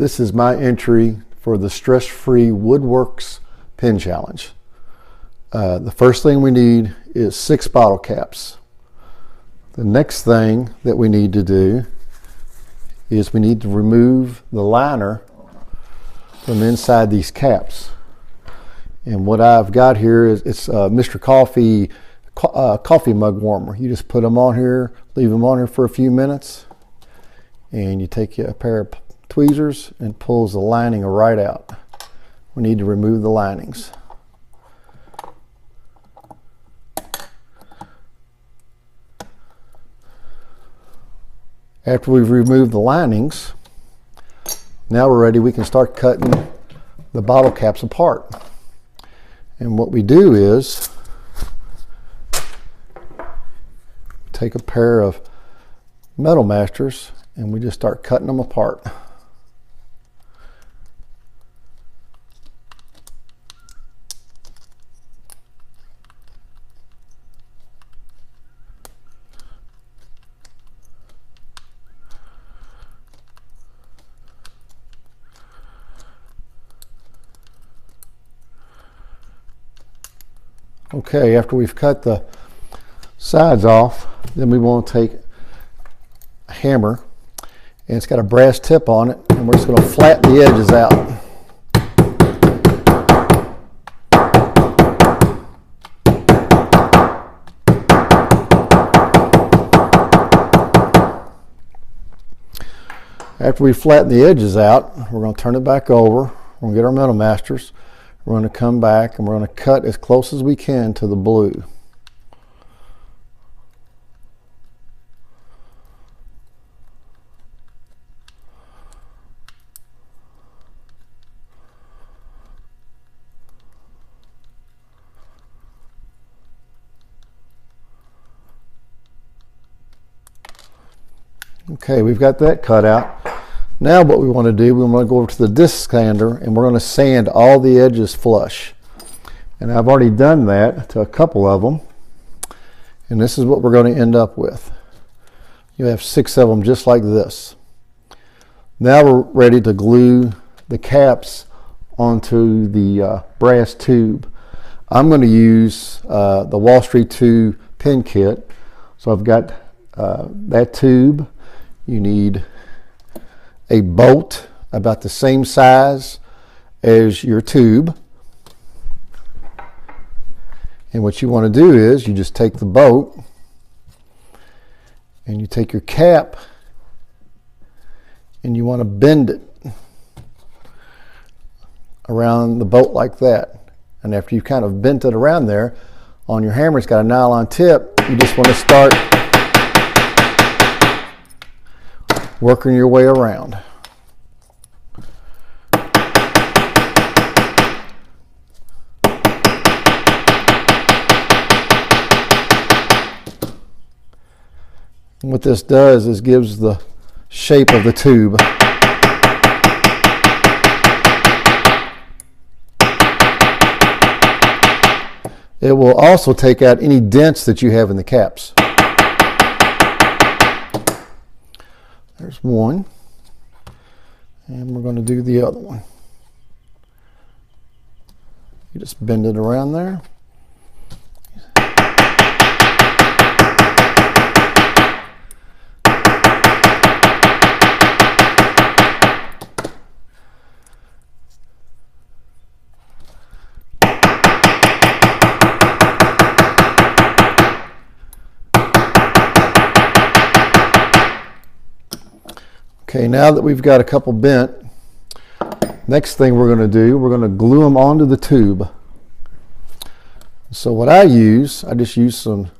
This is my entry for the Stress-Free Woodworks Pin Challenge. The first thing we need is 6 bottle caps. The next thing that we need to do is we need to remove the liner from inside these caps. And what I've got here is it's Mr. Coffee coffee mug warmer. You just put them on here, leave them on here for a few minutes, and you take a pair of tweezers and pulls the lining right out. We need to remove the linings. After we've removed the linings, now we're ready. We can start cutting the bottle caps apart. And what we do is take a pair of Metal Masters and we just start cutting them apart. Okay, after we've cut the sides off, then we want to take a hammer, and it's got a brass tip on it, and we're just going to flatten the edges out. After we flatten the edges out, we're going to turn it back over. We're going to get our Metal Masters. We're going to come back and we're going to cut as close as we can to the blue. Okay, we've got that cut out. Now what we want to do, we want to go over to the disc sander and we're going to sand all the edges flush. And I've already done that to a couple of them. And this is what we're going to end up with. You have 6 of them just like this. Now we're ready to glue the caps onto the brass tube. I'm going to use the Wall Street 2 pin kit. So I've got that tube. You need a bolt about the same size as your tube. And what you want to do is you just take the bolt and you take your cap and you want to bend it around the bolt like that. And after you've kind of bent it around there, on your hammer it's got a nylon tip. You just want to start working your way around. And what this does is gives the shape of the tube. It will also take out any dents that you have in the caps. There's one, and we're going to do the other one. You just bend it around there. Okay, now that we've got a couple bent, next thing we're going to do, we're going to glue them onto the tube. So what I just use some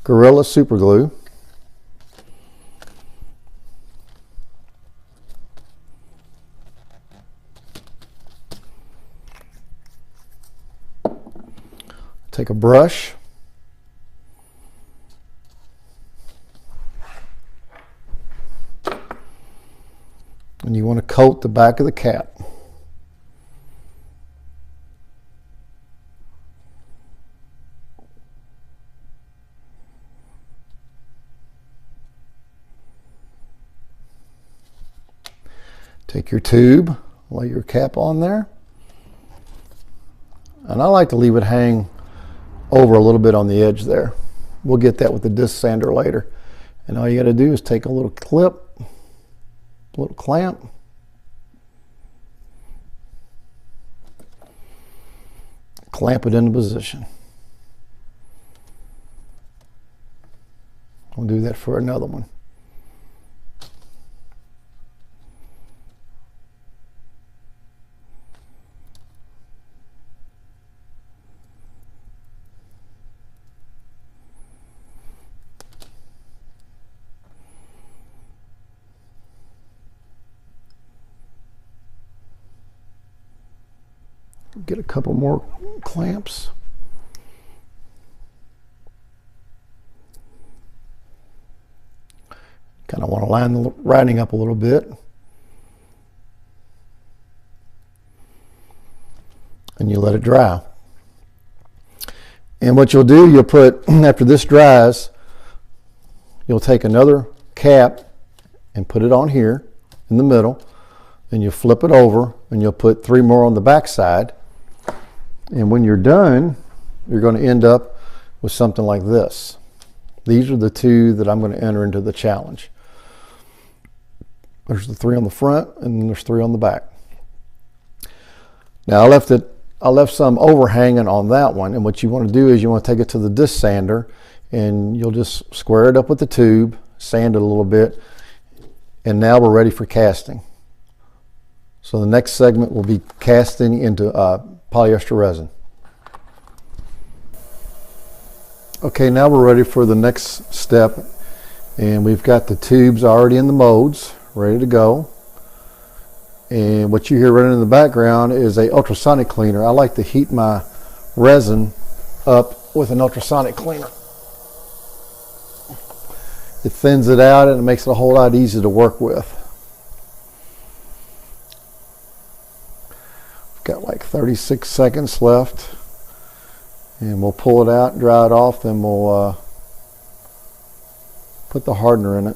Gorilla Super Glue. Take a brush. And you want to coat the back of the cap. Take your tube, lay your cap on there. And I like to leave it hang over a little bit on the edge there. We'll get that with the disc sander later. And all you got to do is take a little clip, a little clamp, clamp it into position. We'll do that for another one. Get a couple more clamps. Kind of want to line the writing up a little bit. And you let it dry. And what you'll do, you'll put, after this dries, you'll take another cap and put it on here in the middle. Then you flip it over and you'll put 3 more on the back side. And when you're done, you're going to end up with something like this. These are the 2 that I'm going to enter into the challenge. There's the 3 on the front and then there's 3 on the back. Now I left some overhanging on that one, and what you want to do is you want to take it to the disc sander and you'll just square it up with the tube, sand it a little bit, and now we're ready for casting. So the next segment will be casting into polyester resin. Okay, now we're ready for the next step, and we've got the tubes already in the molds, ready to go. And what you hear running in the background is a ultrasonic cleaner. I like to heat my resin up with an ultrasonic cleaner. It thins it out and it makes it a whole lot easier to work with. Got like 36 seconds left, and we'll pull it out and dry it off, then we'll put the hardener in it.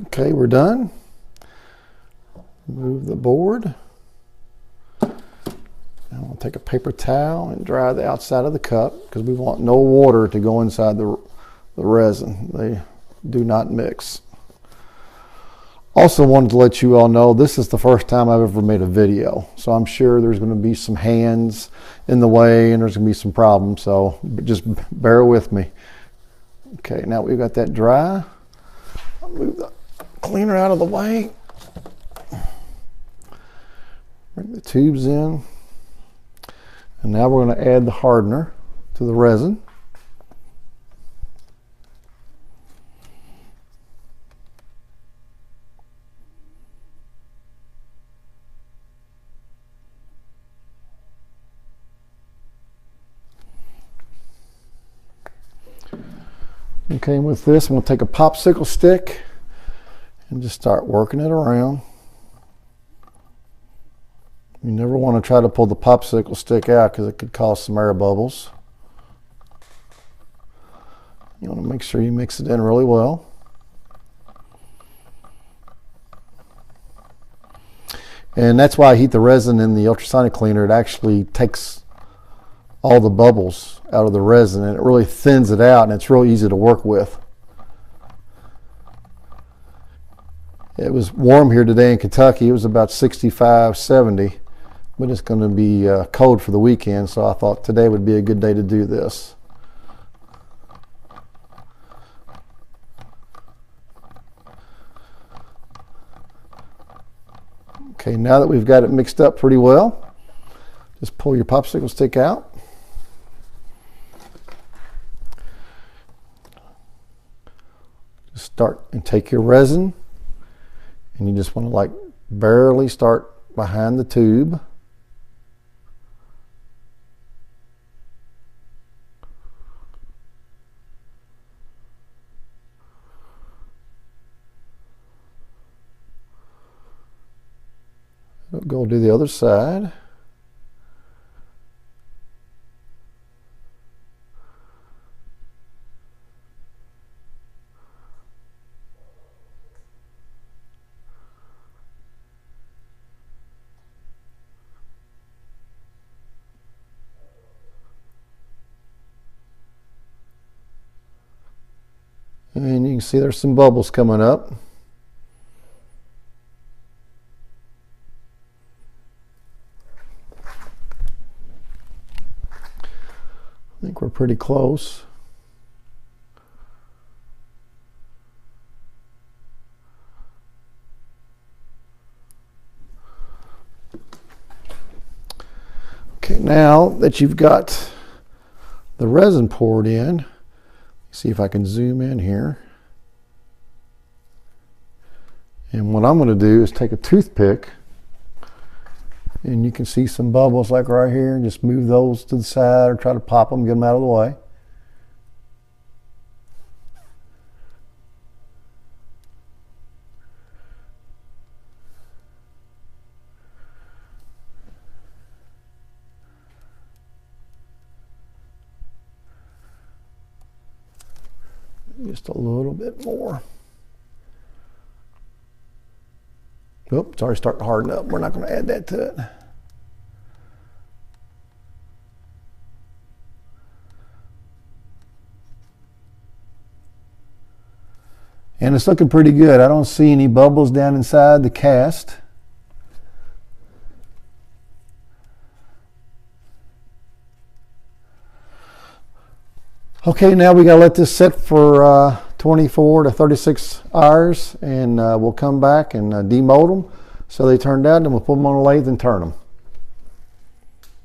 Okay, we're done. Move the board. Now we'll take a paper towel and dry the outside of the cup, because we want no water to go inside the resin. They do not mix. Also wanted to let you all know this is the first time I've ever made a video, so I'm sure there's going to be some hands in the way and there's going to be some problems, so just bear with me. Okay, now we've got that dry. I'll move the cleaner out of the way. Bring the tubes in. And now we're going to add the hardener to the resin. Okay, and with this, I'm going to take a popsicle stick and just start working it around. You never want to try to pull the popsicle stick out because it could cause some air bubbles. You want to make sure you mix it in really well. And that's why I heat the resin in the ultrasonic cleaner. It actually takes all the bubbles out of the resin and it really thins it out, and it's real easy to work with. It was warm here today in Kentucky. It was about 65, 70, but it's going to be cold for the weekend, so I thought today would be a good day to do this. Okay, now that we've got it mixed up pretty well, just pull your popsicle stick out. Just start and take your resin, and you just want to like barely start behind the tube We'll go do the other side. And you can see there's some bubbles coming up. I think we're pretty close. Okay, now that you've got the resin poured in, see if I can zoom in here. And what I'm going to do is take a toothpick, and you can see some bubbles like right here, and just move those to the side or try to pop them, get them out of the way. Just a little bit more. Oops, it's already starting to harden up. We're not going to add that to it. And it's looking pretty good. I don't see any bubbles down inside the cast. Okay, now we got to let this sit for 24 to 36 hours, and we'll come back and demold them so they turned out, and we'll put them on a lathe and turn them.